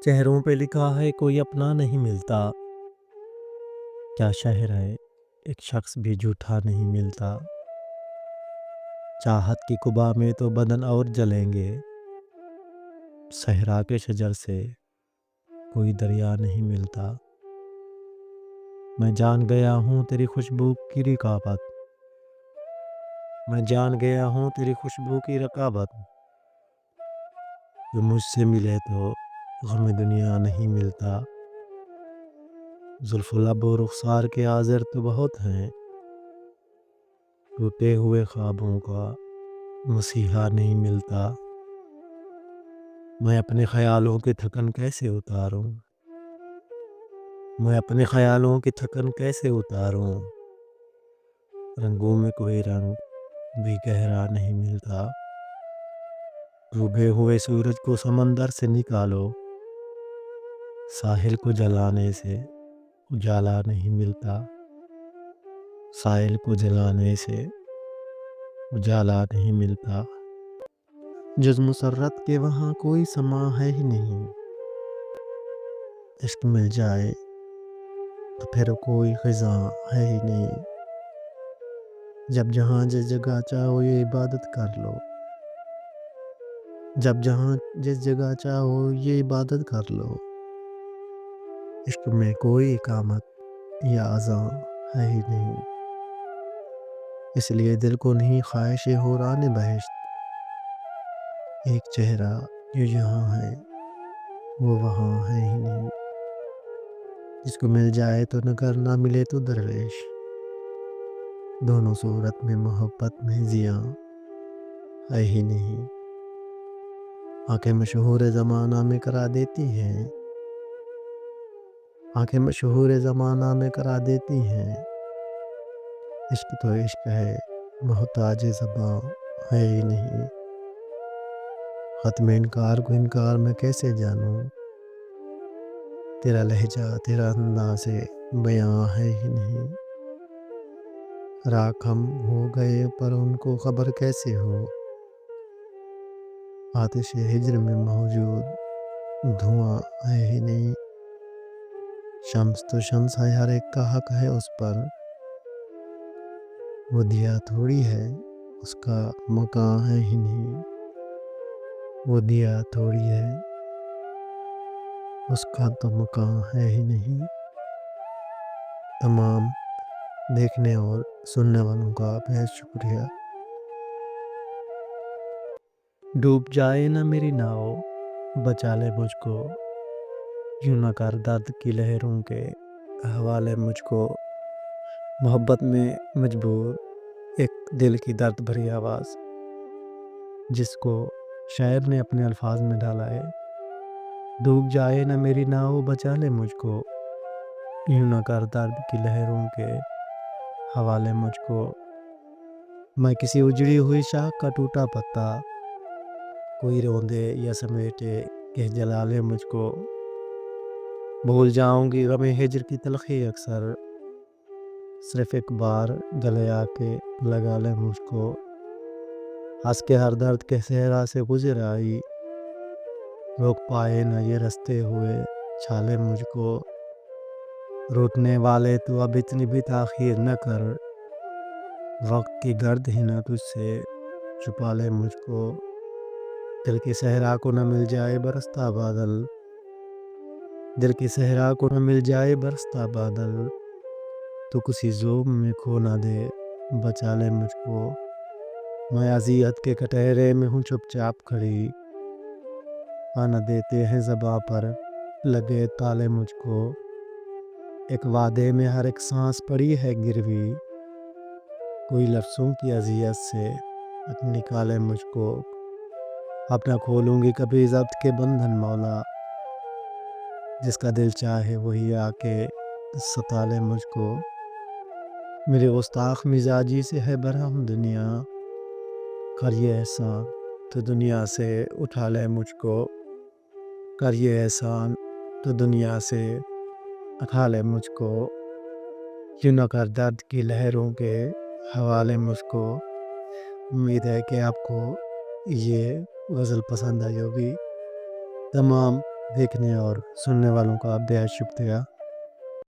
چہروں پہ لکھا ہے کوئی اپنا نہیں ملتا، کیا شہر ہے ایک شخص بھی جھوٹا نہیں ملتا۔ چاہت کی قبا میں تو بدن اور جلیں گے، صحرا کے شجر سے کوئی دریا نہیں ملتا۔ میں جان گیا ہوں تیری خوشبو کی رقابت، میں جان گیا ہوں تیری خوشبو کی رقابت، جو مجھ سے ملے تو غم دنیا نہیں ملتا۔ زلف و لب و رخسار کے آزر تو بہت ہیں، ٹوٹے ہوئے خوابوں کا مسیحا نہیں ملتا۔ میں اپنے خیالوں کی تھکن کیسے اتاروں، میں اپنے خیالوں کی تھکن کیسے اتاروں، رنگوں میں کوئی رنگ بھی گہرا نہیں ملتا۔ ڈوبے ہوئے سورج کو سمندر سے نکالو، ساحل کو جلانے سے اجالا نہیں ملتا، ساحل کو جلانے سے اجالا نہیں ملتا۔ جز مسرت کے وہاں کوئی سما ہے ہی نہیں، عشق مل جائے تو پھر کوئی خزاں ہے ہی نہیں۔ جب جہاں جس جگہ چاہو یہ عبادت کر لو، جب جہاں جس جگہ چاہو یہ عبادت کر لو، عشق میں کوئی اقامت یا اذاں ہے ہی نہیں۔ اس لیے دل کو نہیں خواہش حوران بہشت، ایک چہرہ جو یہاں ہے وہ وہاں ہے ہی نہیں۔ جس کو مل جائے تو نگر، نہ ملے تو درویش، دونوں صورت میں محبت میں زیاں ہے ہی نہیں۔ آنکھیں مشہور زمانہ میں کرا دیتی ہیں، آنکھیں مشہور زمانہ میں کرا دیتی ہیں، عشق تو عشق ہے محتاج زباں ہے ہی نہیں۔ ختم انکار کو انکار میں کیسے جانوں، تیرا لہجہ تیرا انداز بیاں ہے ہی نہیں۔ راکھ ہم ہو گئے پر ان کو خبر کیسے ہو، آتش ہجر میں موجود دھواں ہے ہی نہیں۔ شمس تو شمس ہے، ہر ایک کا حق ہے اس پر، وہ دیا تھوڑی ہے اس کا مکان ہے ہی نہیں۔ وہ دیا تھوڑی ہے اس کا تو مکان ہے ہی نہیں۔ تمام دیکھنے اور سننے والوں کا بہت شکریہ۔ ڈوب جائے نہ میری ناؤ بچا لے مجھ کو، یوں نہ کر درد کی لہروں کے حوالے مجھ کو۔ محبت میں مجبور ایک دل کی درد بھری آواز، جس کو شاعر نے اپنے الفاظ میں ڈالا ہے۔ ڈوب جائے نہ میری ناؤ بچا لے مجھ کو، یوں نہ کر درد کی لہروں کے حوالے مجھ کو۔ میں کسی اجڑی ہوئی شاخ کا ٹوٹا پتا، کوئی روندے یا سمیٹے کہ جلا لے مجھ کو۔ بھول جاؤں گی غم ہجر کی تلخی اکثر، صرف ایک بار گلے آ کے لگا لے مجھ کو۔ ہنس کے ہر درد کے صحرا سے گزر آئی، روک پائے نہ یہ رستے ہوئے چھالے مجھ کو۔ روٹنے والے تو اب اتنی بھی تاخیر نہ کر، وقت کی گرد ہی نہ تجھ سے چھپا لے مجھ کو۔ دل کی صحرا کو نہ مل جائے برستا بادل، دل کی صحرا کو نہ مل جائے برستا بادل، تو کسی ذوب میں کھو نہ دے بچا لے مجھ کو۔ میں اذیت کے کٹہرے میں ہوں چپ چاپ کھڑی، آنا دیتے ہیں زباں پر لگے تالے مجھ کو۔ ایک وعدے میں ہر ایک سانس پڑی ہے گروی، کوئی لفظوں کی اذیت سے نکالے مجھ کو۔ اب نہ کھولوں گی کبھی ضبط کے بندھن مولا، جس کا دل چاہے وہی آ کے ستا لے مجھ کو۔ میرے گستاخ مزاجی سے ہے برہم دنیا، کر یہ احسان تو دنیا سے اٹھا لے مجھ کو۔ کر یہ احسان تو دنیا سے اٹھا لے مجھ کو، یوں نہ کر درد کی لہروں کے حوالے مجھ کو۔ امید ہے کہ آپ کو یہ غزل پسند آئی ہوگی۔ تمام دیکھنے اور سننے والوں کا بے حد شکریہ۔